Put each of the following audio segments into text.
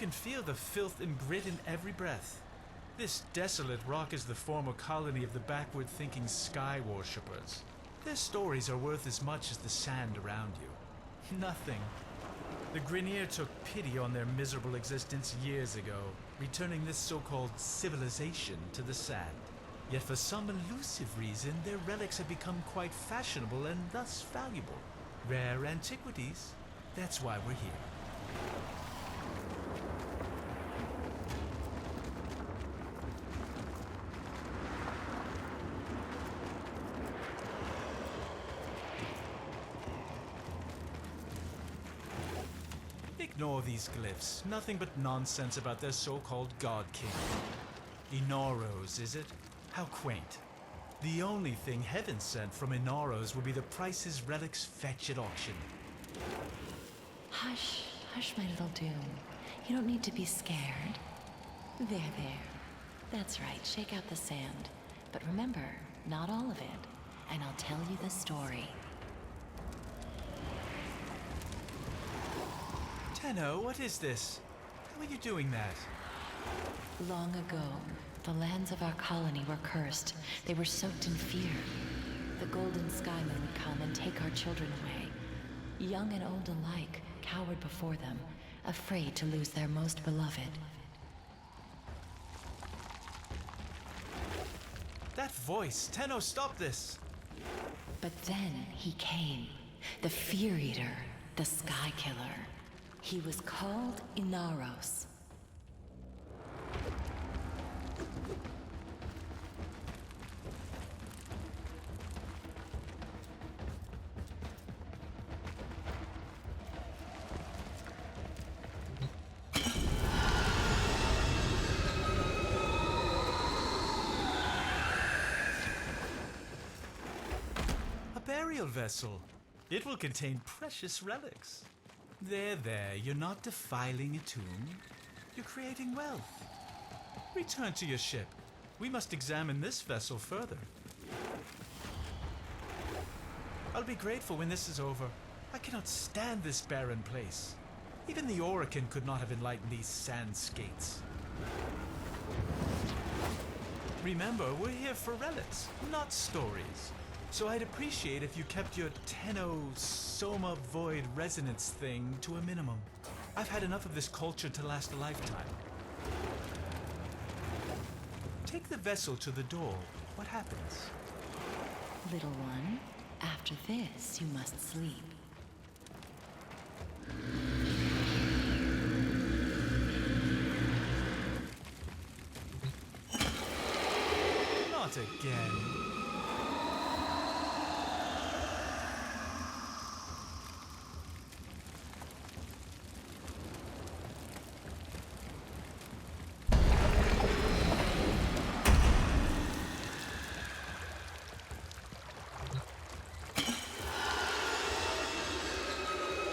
can feel the filth and grit in every breath. This desolate rock is the former colony of the backward-thinking sky worshippers. Their stories are worth as much as the sand around you. Nothing. The Grineer took pity on their miserable existence years ago, returning this so-called civilization to the sand. Yet for some elusive reason, their relics have become quite fashionable and thus valuable. Rare antiquities. That's why we're here. Ignore these glyphs. Nothing but nonsense about their so-called God King. Inaros, is it? How quaint. The only thing heaven sent from Inaros will be the price his relics fetch at auction. Hush, hush, my little Doom. You don't need to be scared. There. That's right, shake out the sand. But remember, not all of it. And I'll tell you the story. Tenno, what is this? How are you doing that? Long ago, the lands of our colony were cursed. They were soaked in fear. The Golden Skymen would come and take our children away. Young and old alike cowered before them, afraid to lose their most beloved. That voice! Tenno, stop this! But then he came. The Fear Eater, the Sky Killer. He was called Inaros. A burial vessel. It will contain precious relics. There, you're not defiling a tomb. You're creating wealth. Return to your ship. We must examine this vessel further. I'll be grateful when this is over. I cannot stand this barren place. Even the Oracle could not have enlightened these sand skates. Remember, we're here for relics, not stories. So I'd appreciate if you kept your Tenno Soma Void resonance thing to a minimum. I've had enough of this culture to last a lifetime. Take the vessel to the door. What happens? Little one, after this you must sleep. Not again.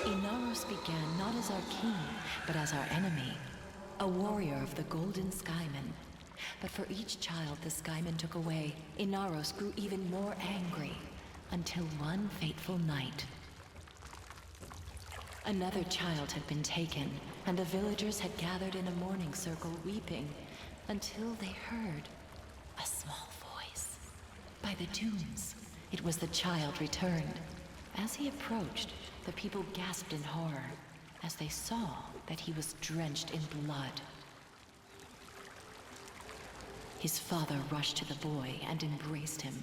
Inaros began not as our king, but as our enemy, a warrior of the Golden Skymen. But for each child the Skymen took away, Inaros grew even more angry, until one fateful night. Another child had been taken, and the villagers had gathered in a mourning circle weeping, until they heard a small voice. By the dunes, it was the child returned. As he approached, the people gasped in horror as they saw that he was drenched in blood. His father rushed to the boy and embraced him,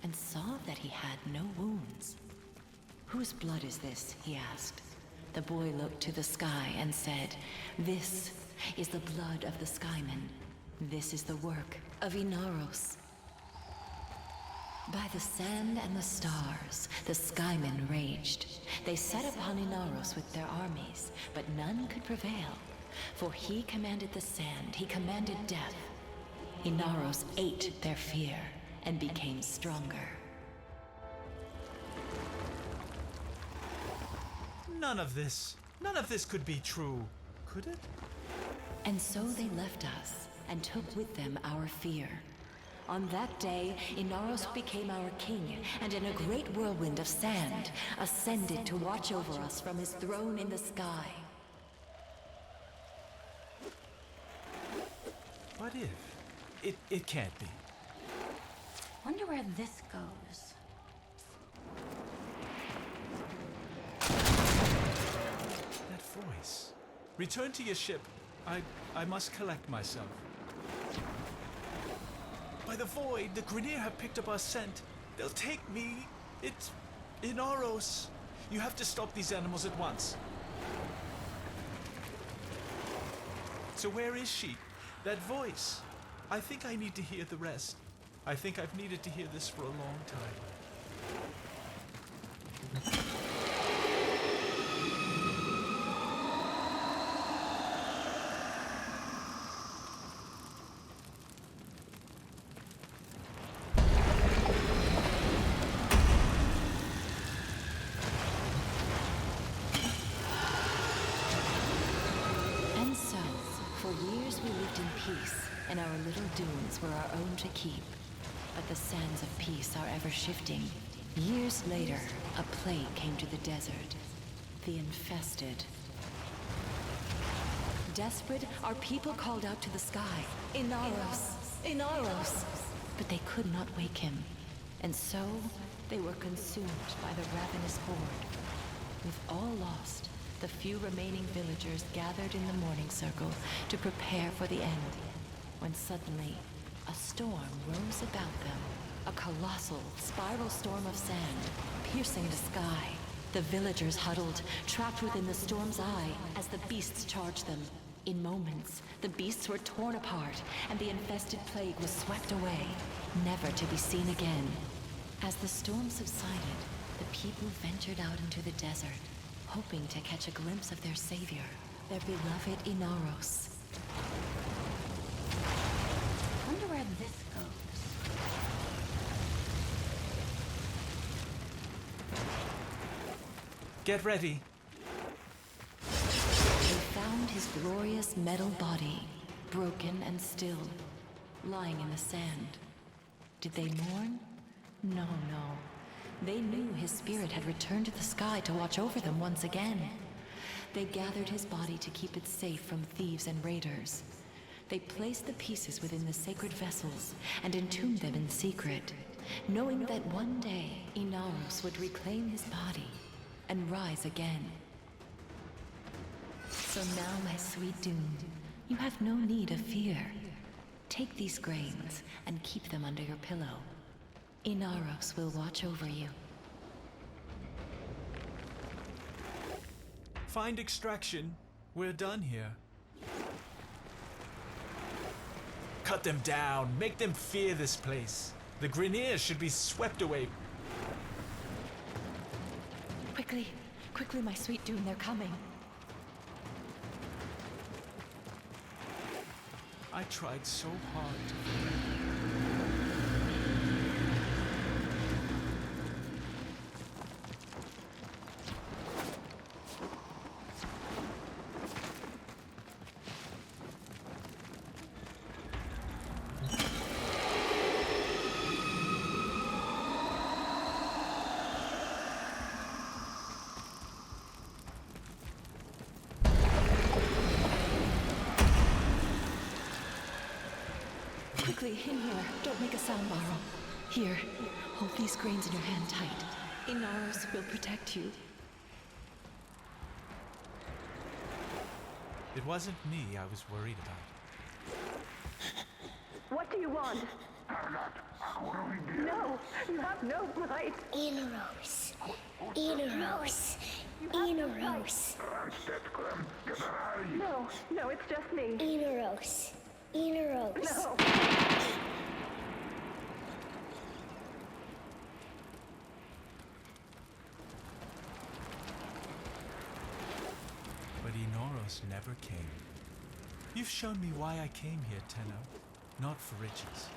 and saw that he had no wounds. "Whose blood is this?" he asked. The boy looked to the sky and said, "This is the blood of the Skymen. This is the work of Inaros." By the sand and the stars, the Skymen raged. They set upon Inaros with their armies, but none could prevail. For he commanded the sand, he commanded death. Inaros ate their fear and became stronger. None of this could be true, could it? And so they left us and took with them our fear. On that day, Inaros became our king, and in a great whirlwind of sand, ascended to watch over us from his throne in the sky. What if? It can't be. Wonder where this goes. That voice. Return to your ship. I must collect myself. By the void, the Grineer have picked up our scent. They'll take me. It's Inaros. You have to stop these animals at once. So where is she? That voice. I think I need to hear the rest. I think I've needed to hear this for a long time. And so, for years we lived in peace, and our little dunes were our own to keep. But the sands of peace are ever shifting. Years later, a plague came to the desert. The infested. Desperate, our people called out to the sky, Inaros! Inaros! But they could not wake him. And so, they were consumed by the ravenous horde. With all lost, the few remaining villagers gathered in the morning circle to prepare for the end. When suddenly, a storm rose about them. A colossal, spiral storm of sand, piercing the sky. The villagers huddled, trapped within the storm's eye, as the beasts charged them. In moments, the beasts were torn apart, and the infested plague was swept away, never to be seen again. As the storm subsided, the people ventured out into the desert, hoping to catch a glimpse of their savior, their beloved Inaros. Wonder where this goes. Get ready. They found his glorious metal body, broken and still, lying in the sand. Did they mourn? No. They knew his spirit had returned to the sky to watch over them once again. They gathered his body to keep it safe from thieves and raiders. They placed the pieces within the sacred vessels and entombed them in secret, knowing that one day Inaros would reclaim his body and rise again. So now, my sweet Dune, you have no need of fear. Take these grains and keep them under your pillow. Inaros will watch over you. Find extraction. We're done here. Cut them down. Make them fear this place. The Grineers should be swept away. Quickly, my sweet Dune, they're coming. I tried so hard to forget. Quickly, in here. Don't make a sound, Barrow. Here, hold these grains in your hand tight. Inaros will protect you. It wasn't me I was worried about. What do you want? No, you have no right. Inaros. Inaros. Inaros. No, it's just me. Inaros. Inaros. No. But Inaros never came. You've shown me why I came here, Tenno. Not for riches.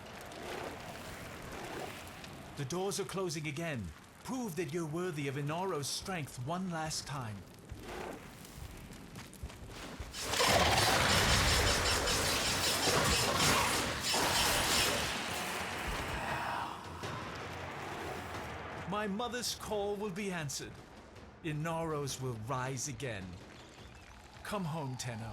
The doors are closing again. Prove that you're worthy of Inaros' strength one last time. My mother's call will be answered. Inaros will rise again. Come home, Tenno.